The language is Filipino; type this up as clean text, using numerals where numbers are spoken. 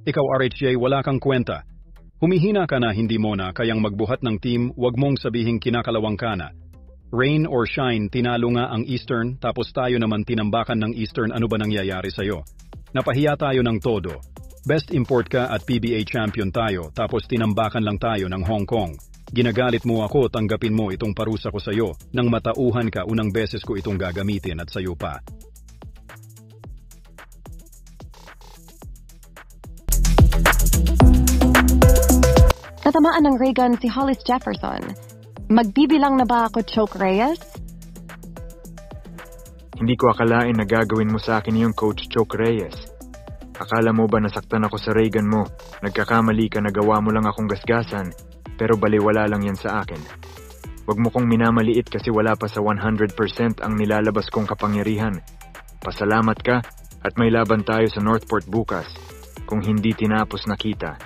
Ikaw RHJ, wala kang kwenta. Humihina ka na, hindi mo na kayang magbuhat ng team, wag mong sabihing kinakalawang ka na. Rain or shine, tinalo nga ang Eastern, tapos tayo naman tinambakan ng Eastern, ano ba nangyayari sa'yo? Napahiya tayo ng todo. Best import ka at PBA champion tayo, tapos tinambakan lang tayo ng Hong Kong. Ginagalit mo ako, tanggapin mo itong parusa ko sa'yo. Nang matauhan ka, unang beses ko itong gagamitin at sa'yo pa. Natamaan ng ray gun si Hollis Jefferson. Magbibilang na ba ako, Choke Reyes? Hindi ko akalain na gagawin mo sa akin yung Coach Choke Reyes. Akala mo ba nasaktan ako sa ray gun mo? Nagkakamali ka, nagawa mo lang akong gasgasan, pero baliwala lang yan sa akin. Huwag mo kong minamaliit kasi wala pa sa 100% ang nilalabas kong kapangyarihan. Pasalamat ka at may laban tayo sa Northport bukas. Kung hindi tinapos na kita.